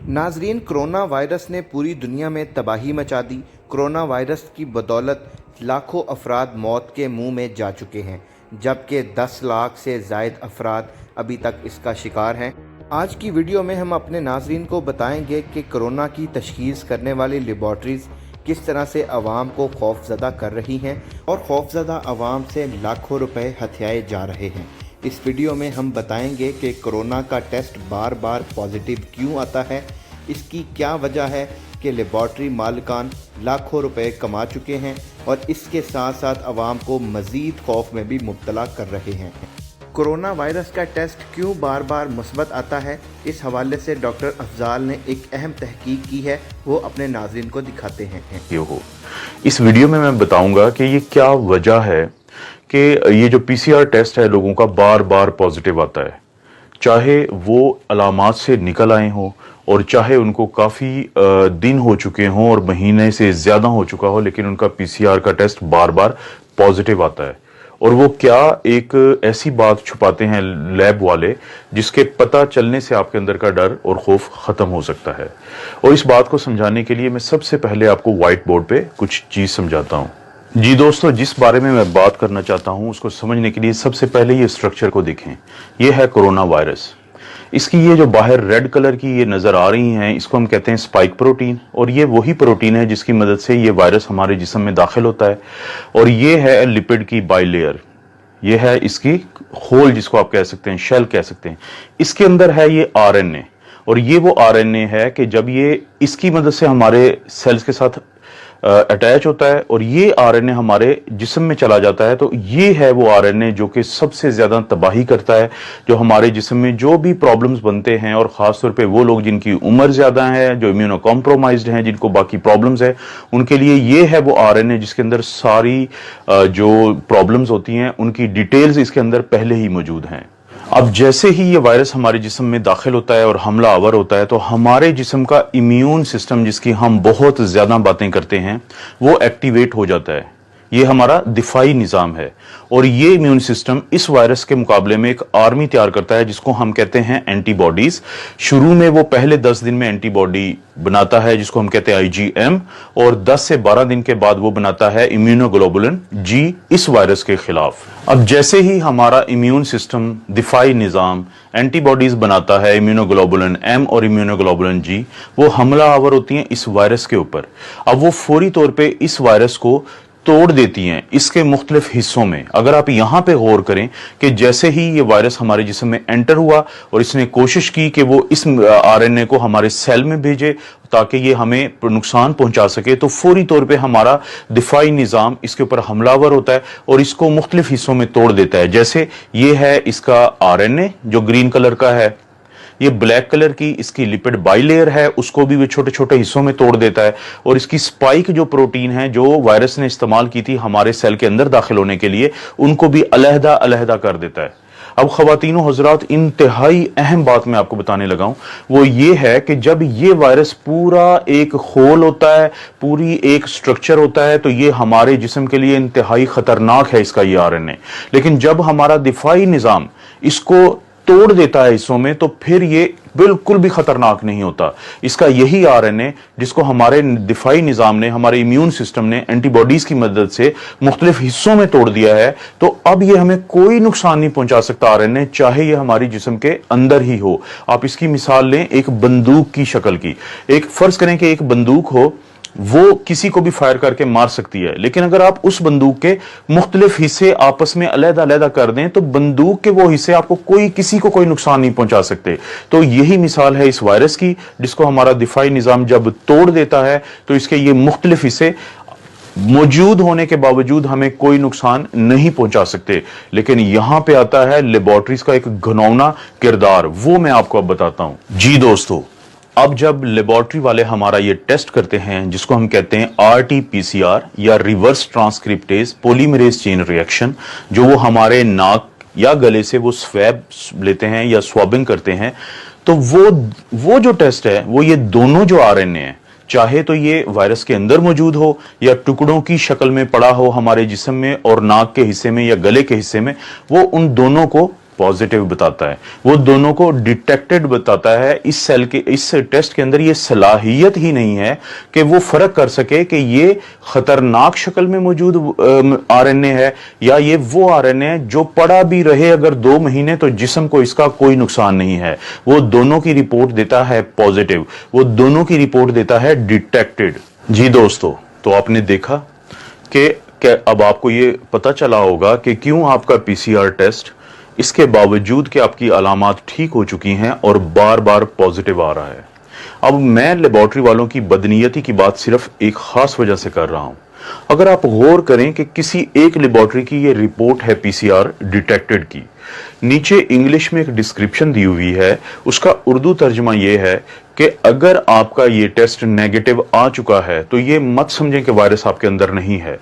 नाजरीन, corona virus ने पूरी दुनिया में तबाही मचा दी। कोरोना वायरस की बदौलत लाखों अफराद मौत के मुंह में जा चुके हैं, जबकि 10 लाख से ज़ायद अफराद अभी तक इसका शिकार हैं। आज की वीडियो में हम अपने नाजरीन को बताएंगे कि कोरोना की तशखीस करने वाली लेबॉर्ट्रीज़ किस तरह से आवाम को खौफज़दा कर रही हैं और खौफज़दा आवाम से लाखों रुपए हथियाए जा रहे हैं। इस वीडियो में हम बताएंगे कि कोरोना का टेस्ट बार बार पॉजिटिव क्यों आता है, इसकी क्या वजह है कि लेबॉर्ट्री मालिकान लाखों रुपए कमा चुके हैं और इसके साथ साथ आवाम को मज़ीद खौफ में भी मुब्तला कर रहे हैं। कोरोना वायरस का टेस्ट क्यों बार बार मुस्बत आता है, इस हवाले से डॉक्टर अफजाल ने एक अहम तहकीक की है, वो अपने नाज़रीन को दिखाते हैं। इस वीडियो में मैं बताऊंगा कि ये क्या वजह है कि ये जो पीसीआर टेस्ट है लोगों का बार बार पॉजिटिव आता है, चाहे वो अलामात से निकल आए हों और चाहे उनको काफ़ी दिन हो चुके हों और महीने से ज़्यादा हो चुका हो, लेकिन उनका पीसीआर का टेस्ट बार बार पॉजिटिव आता है। और वो क्या एक ऐसी बात छुपाते हैं लैब वाले जिसके पता चलने से आपके अंदर का डर और खौफ ख़त्म हो सकता है। और इस बात को समझाने के लिए मैं सबसे पहले आपको व्हाइट बोर्ड पे कुछ चीज़ समझाता हूँ। जी दोस्तों, जिस बारे में मैं बात करना चाहता हूँ उसको समझने के लिए सबसे पहले ये स्ट्रक्चर को देखें। ये है कोरोना वायरस। इसकी ये जो बाहर रेड कलर की ये नज़र आ रही हैं, इसको हम कहते हैं स्पाइक प्रोटीन। और ये वही प्रोटीन है जिसकी मदद से ये वायरस हमारे जिस्म में दाखिल होता है। और ये है लिपिड की बाइलेयर, ये है इसकी होल जिसको आप कह सकते हैं, शेल कह सकते हैं। इसके अंदर है ये आरएनए, और ये वो आरएनए है कि जब ये इसकी मदद से हमारे सेल्स के साथ अटैच होता है और ये आरएनए हमारे जिस्म में चला जाता है, तो ये है वो आरएनए जो कि सबसे ज्यादा तबाही करता है, जो हमारे जिस्म में जो भी प्रॉब्लम्स बनते हैं, और खासतौर पे वो लोग जिनकी उम्र ज्यादा है, जो इम्यूनो कॉम्प्रोमाइज्ड हैं, जिनको बाकी प्रॉब्लम्स है, उनके लिए ये है वो आरएनए जिसके अंदर सारी जो प्रॉब्लम्स होती हैं उनकी डिटेल्स इसके अंदर पहले ही मौजूद हैं। अब जैसे ही ये वायरस हमारे जिस्म में दाखिल होता है और हमला आवर होता है, तो हमारे जिस्म का इम्यून सिस्टम, जिसकी हम बहुत ज़्यादा बातें करते हैं, वो एक्टिवेट हो जाता है। ये हमारा दिफाई निज़ाम है, और ये इम्यून सिस्टम इस वायरस के मुकाबले में एक आर्मी तैयार करता है जिसको हम कहते हैं एंटीबॉडीज। शुरू में वो पहले 10 दिन में एंटीबॉडी बनाता है जिसको हम कहते हैं आईजीएम, और 10 से 12 दिन के बाद वो बनाता है इम्यूनोग्लोबुलिन जी इस वायरस के खिलाफ। अब जैसे ही हमारा इम्यून सिस्टम, दिफाई निज़ाम एंटीबॉडीज बनाता है, इम्यूनोग्लोबुलिन एम और इम्यूनोग्लोबुलिन जी, वो हमला आवर होती हैं इस वायरस के ऊपर। अब वो फौरी तौर पे इस वायरस को तोड़ देती हैं इसके मुख्तलिफ हिस्सों में। अगर आप यहां पे गौर करें कि जैसे ही ये वायरस हमारे जिस्म में एंटर हुआ और इसने कोशिश की कि वो इस आरएनए को हमारे सेल में भेजे ताकि ये हमें नुकसान पहुंचा सके, तो फौरी तौर पे हमारा दिफाई निज़ाम इसके ऊपर हमलावर होता है और इसको मुख्तलिफ हिस्सों में तोड़ देता है। जैसे ये है इसका आरएनए जो ग्रीन कलर का है, ये ब्लैक कलर की इसकी लिपिड बाइलेयर है, उसको भी वो छोटे छोटे हिस्सों में तोड़ देता है। और इसकी स्पाइक जो प्रोटीन है जो वायरस ने इस्तेमाल की थी हमारे सेल के अंदर दाखिल होने के लिए, उनको भी अलहदा अलहदा कर देता है। अब ख़वातीनो हज़रात, इंतहाई अहम बात मैं आपको बताने लगा हूं, वो ये है कि जब ये वायरस पूरा एक होल होता है, पूरी एक स्ट्रक्चर होता है, तो ये हमारे जिस्म के लिए इंतहाई खतरनाक है इसका ये आरएनए। लेकिन जब हमारा दिफाई निज़ाम इसको तोड़ देता है हिस्सों में, तो फिर ये बिल्कुल भी खतरनाक नहीं होता। इसका यही आरएनए जिसको हमारे दिफाई निज़ाम ने, हमारे इम्यून सिस्टम ने एंटीबॉडीज की मदद से मुख्तलिफ हिस्सों में तोड़ दिया है, तो अब ये हमें कोई नुकसान नहीं पहुंचा सकता आरएनए, चाहे ये हमारी जिस्म के अंदर ही हो। आप इसकी मिसाल लें एक बंदूक की शक्ल की। एक फर्ज करें कि एक बंदूक हो, वो किसी को भी फायर करके मार सकती है, लेकिन अगर आप उस बंदूक के मुख्तलिफ हिस्से आपस में अलहदा अलहदा कर दें, तो बंदूक के वो हिस्से आपको किसी को कोई नुकसान नहीं पहुंचा सकते। तो यही मिसाल है इस वायरस की, जिसको हमारा दिफाई निज़ाम जब तोड़ देता है तो इसके ये मुख्तलिफ हिस्से मौजूद होने के बावजूद हमें कोई नुकसान नहीं पहुंचा सकते। लेकिन यहां पे आता है लेबॉर्ट्रीज का एक घिनौना किरदार, वो मैं आपको अब बताता हूं। जी दोस्तों, अब जब लेबॉर्ट्री वाले हमारा ये टेस्ट करते हैं जिसको हम कहते हैं आरटीपीसीआर या reverse transcriptase polymerase chain reaction, जो वो हमारे नाक या गले से वो स्वैब लेते हैं या स्वाबिंग करते हैं, तो वो जो टेस्ट है वो ये दोनों जो आरएनए हैं, चाहे तो ये वायरस के अंदर मौजूद हो या टुकड़ों की शक्ल में पड़ा हो हमारे जिस्म में और नाक के हिस्से में या गले के हिस्से में, वो उन दोनों को पॉजिटिव बताता है, वो दोनों को डिटेक्टेड बताता है। इस टेस्ट के अंदर ये सलाहियत ही नहीं है कि वो फर्क कर सके कि ये खतरनाक शक्ल में मौजूद आरएनए है या ये वो आरएनए है जो पड़ा भी रहे अगर 2 महीने तो जिस्म को इसका कोई नुकसान नहीं है। वो दोनों की रिपोर्ट देता है पॉजिटिव, वो दोनों की रिपोर्ट देता है डिटेक्टेड। जी दोस्तों, तो आपने देखा कि अब आपको ये पता चला होगा कि क्यों आपका पीसीआर टेस्ट इसके बावजूद कि आपकी अलामात ठीक हो चुकी हैं और बार बार पॉजिटिव आ रहा है। अब मैं लेबोरेटरी वालों की बदनीयती की बात सिर्फ एक खास वजह से कर रहा हूं। अगर आप गौर करें कि किसी एक लेबोरेटरी की ये रिपोर्ट है पीसीआर डिटेक्टेड की, नीचे इंग्लिश में एक डिस्क्रिप्शन दी हुई है, उसका उर्दू तर्जुमा ये है कि अगर आपका ये टेस्ट नेगेटिव आ चुका है तो ये मत समझें कि वायरस आपके अंदर नहीं है।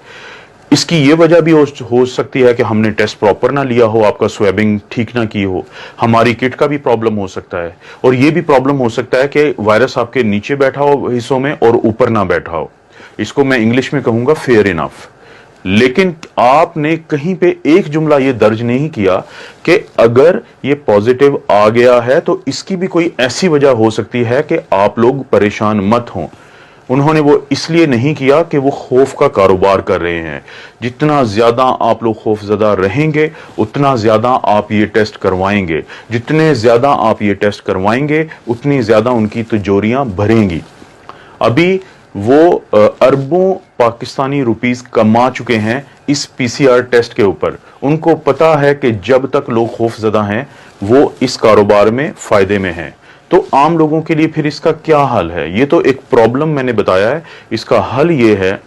इसकी ये वजह भी हो सकती है कि हमने टेस्ट प्रॉपर ना लिया हो, आपका स्वैबिंग ठीक ना की हो, हमारी किट का भी प्रॉब्लम हो सकता है, और ये भी प्रॉब्लम हो सकता है कि वायरस आपके नीचे बैठा हो हिस्सों में और ऊपर ना बैठा हो। इसको मैं इंग्लिश में कहूंगा फेयर इनफ। लेकिन आपने कहीं पे एक जुमला ये दर्ज नहीं किया कि अगर ये पॉजिटिव आ गया है तो इसकी भी कोई ऐसी वजह हो सकती है कि आप लोग परेशान मत हों। उन्होंने वो इसलिए नहीं किया कि वो खौफ का कारोबार कर रहे हैं। जितना ज्यादा आप लोग खौफजदा रहेंगे उतना ज्यादा आप ये टेस्ट करवाएंगे, जितने ज्यादा आप ये टेस्ट करवाएंगे उतनी ज्यादा उनकी तिजोरियां भरेंगी। अभी वो अरबों पाकिस्तानी रुपीस कमा चुके हैं इस पीसीआर टेस्ट के ऊपर। उनको पता है कि जब तक लोग खौफजदा हैं वो इस कारोबार में फायदे में हैं। तो आम लोगों के लिए फिर इसका क्या हल है? ये तो एक प्रॉब्लम मैंने बताया है, इसका हल ये है,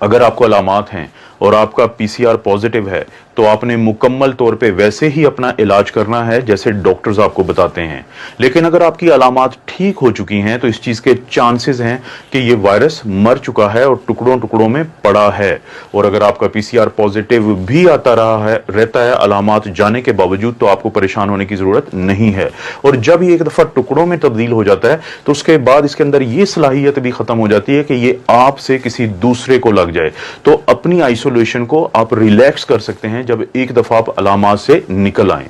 अगर आपको अलामात हैं और आपका पीसीआर पॉजिटिव है तो आपने मुकम्मल तौर पे वैसे ही अपना इलाज करना है जैसे डॉक्टर्स आपको बताते हैं। लेकिन अगर आपकी अलामात ठीक हो चुकी हैं तो इस चीज के चांसेस हैं कि ये वायरस मर चुका है और टुकड़ों टुकड़ों में पड़ा है। और अगर आपका पीसीआर पॉजिटिव भी आता रहता है अलामात जाने के बावजूद, तो आपको परेशान होने की जरूरत नहीं है। और जब ये एक दफा टुकड़ों में तब्दील हो जाता है तो उसके बाद इसके अंदर ये सलाहियत भी खत्म हो जाती है कि ये आपसे किसी दूसरे को लग जाए। तो अपनी आइसोलेशन को आप रिलैक्स कर सकते हैं जब एक दफा आप अलामात से निकल आए।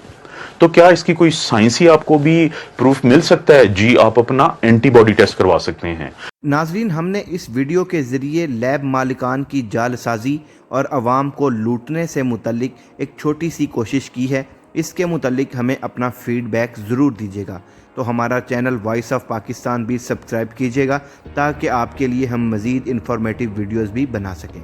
तो क्या इसकी कोई साइंसी आपको भी प्रूफ मिल सकता है? जी, आप अपना एंटीबॉडी टेस्ट करवा सकते हैं। नाजरीन, हमने इस वीडियो के ज़रिए लैब मालिकान की जालसाजी और अवाम को लूटने से मुतल्लिक एक छोटी सी कोशिश की है। इसके मुतल्लिक हमें अपना फीडबैक ज़रूर दीजिएगा। तो हमारा चैनल वॉइस ऑफ पाकिस्तान भी सब्सक्राइब कीजिएगा ताकि आपके लिए हम मज़ीद इंफॉर्मेटिव वीडियोज़ भी बना सकें।